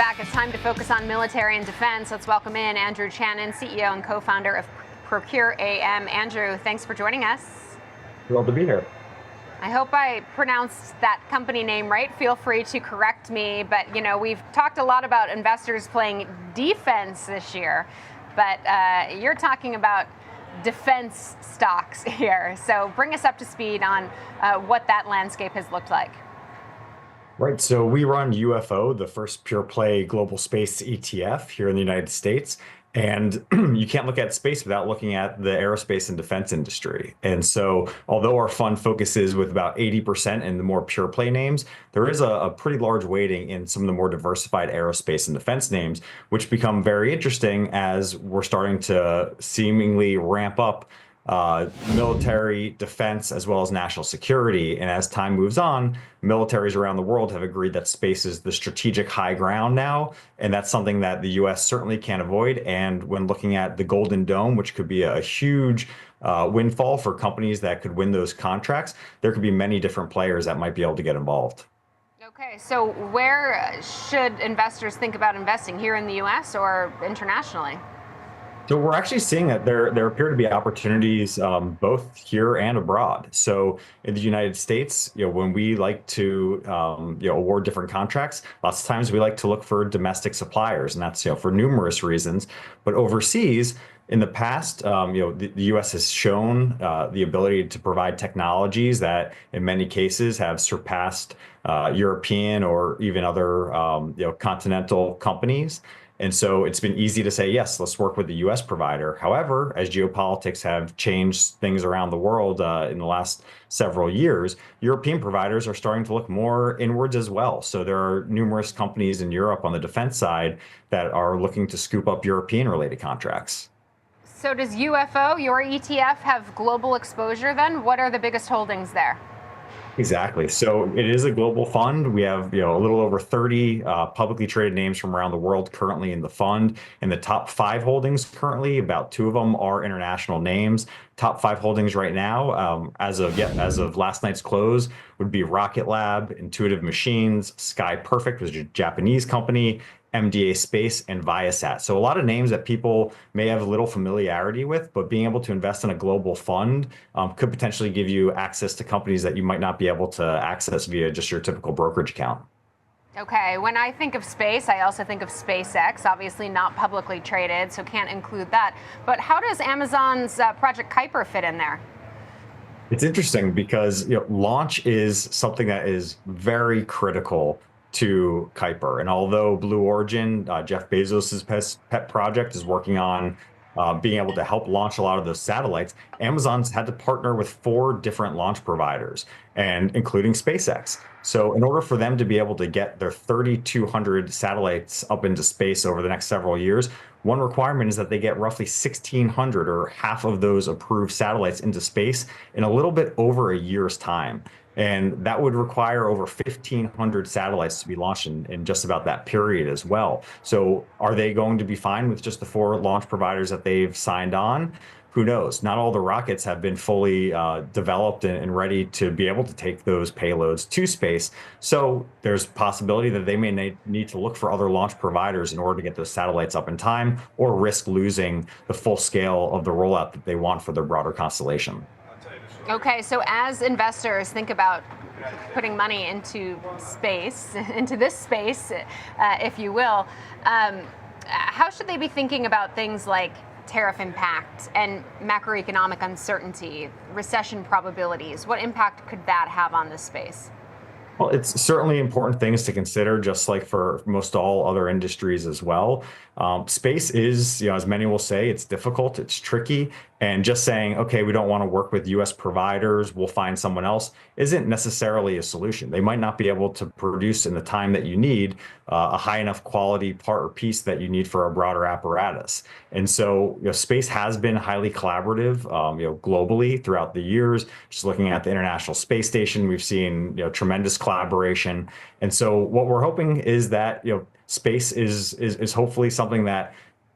back. It's time to focus on military and defense. Let's welcome in Andrew Chanin, CEO and co-founder of Procure AM. Andrew, thanks for joining us. Thrilled to be here. I hope I pronounced that company name right. Feel free to correct me. But, we've talked a lot about investors playing defense this year, but you're talking about defense stocks here. So bring us up to speed on what that landscape has looked like. Right. So we run UFO, the first pure play global space ETF here in the United States. And you can't look at space without looking at the aerospace and defense industry. And so although our fund focuses with about 80% in the more pure play names, there is a pretty large weighting in some of the more diversified aerospace and defense names, which become very interesting as we're starting to seemingly ramp up military defense as well as national security. And as time moves on, militaries around the world have agreed that space is the strategic high ground now. And that's something that the US certainly can't avoid. And when looking at the Golden Dome, which could be a huge windfall for companies that could win those contracts, there could be many different players that might be able to get involved. Okay, so where should investors think about investing, here in the US or internationally? So we're actually seeing that there appear to be opportunities both here and abroad. So in the United States, when we like to award different contracts, lots of times we like to look for domestic suppliers, and that's for numerous reasons. But overseas, in the past, the U.S. has shown the ability to provide technologies that, in many cases, have surpassed European or even other continental companies. And so it's been easy to say, yes, let's work with the U.S. provider. However, as geopolitics have changed things around the world in the last several years, European providers are starting to look more inwards as well. So there are numerous companies in Europe on the defense side that are looking to scoop up European-related contracts. So does UFO, your ETF, have global exposure then? What are the biggest holdings there? Exactly. So it is a global fund. We have, a little over 30 publicly traded names from around the world currently in the fund. In the top 5 holdings currently, about 2 of them are international names. Top 5 holdings right now, as of last night's close, would be Rocket Lab, Intuitive Machines, Sky Perfect, which is a Japanese company, MDA Space, and Viasat. So a lot of names that people may have little familiarity with, but being able to invest in a global fund could potentially give you access to companies that you might not be able to access via just your typical brokerage account. Okay, when I think of space, I also think of SpaceX, obviously not publicly traded, so can't include that. But how does Amazon's Project Kuiper fit in there? It's interesting because launch is something that is very critical to Kuiper. And although Blue Origin, Jeff Bezos' pet project, is working on being able to help launch a lot of those satellites, Amazon's had to partner with 4 different launch providers, and including SpaceX. So in order for them to be able to get their 3,200 satellites up into space over the next several years, one requirement is that they get roughly 1,600 or half of those approved satellites into space in a little bit over a year's time. And that would require over 1,500 satellites to be launched in just about that period as well. So are they going to be fine with just the 4 launch providers that they've signed on? Who knows? Not all the rockets have been fully developed and ready to be able to take those payloads to space. So there's possibility that they may need to look for other launch providers in order to get those satellites up in time, or risk losing the full scale of the rollout that they want for their broader constellation. Okay, so as investors think about putting money into space, into this space, if you will, how should they be thinking about things like tariff impact and macroeconomic uncertainty, recession probabilities? What impact could that have on this space? Well, it's certainly important things to consider, just like for most all other industries as well. Space is, as many will say, it's difficult, it's tricky, and just saying, okay, we don't want to work with US providers, we'll find someone else, isn't necessarily a solution. They might not be able to produce in the time that you need a high enough quality part or piece that you need for a broader apparatus. And so, space has been highly collaborative, globally throughout the years. Just looking at the International Space Station, we've seen, tremendous collaboration. And so what we're hoping is that, space is hopefully something that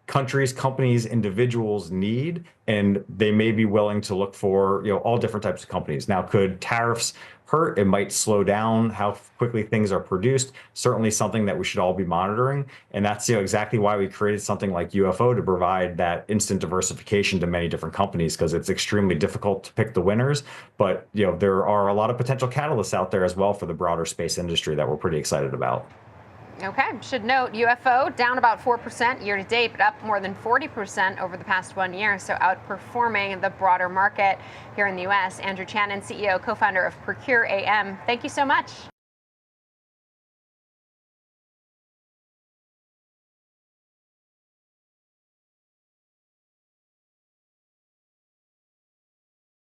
countries, companies, individuals need, and they may be willing to look for all different types of companies. Now, could tariffs hurt. It might slow down how quickly things are produced. Certainly something that we should all be monitoring. And that's exactly why we created something like UFO to provide that instant diversification to many different companies, because it's extremely difficult to pick the winners. But there are a lot of potential catalysts out there as well for the broader space industry that we're pretty excited about. Okay, should note UFO down about 4% year to date, but up more than 40% over the past 1 year, so outperforming the broader market here in the US. Andrew Chanin, CEO, co-founder of Procure AM. Thank you so much.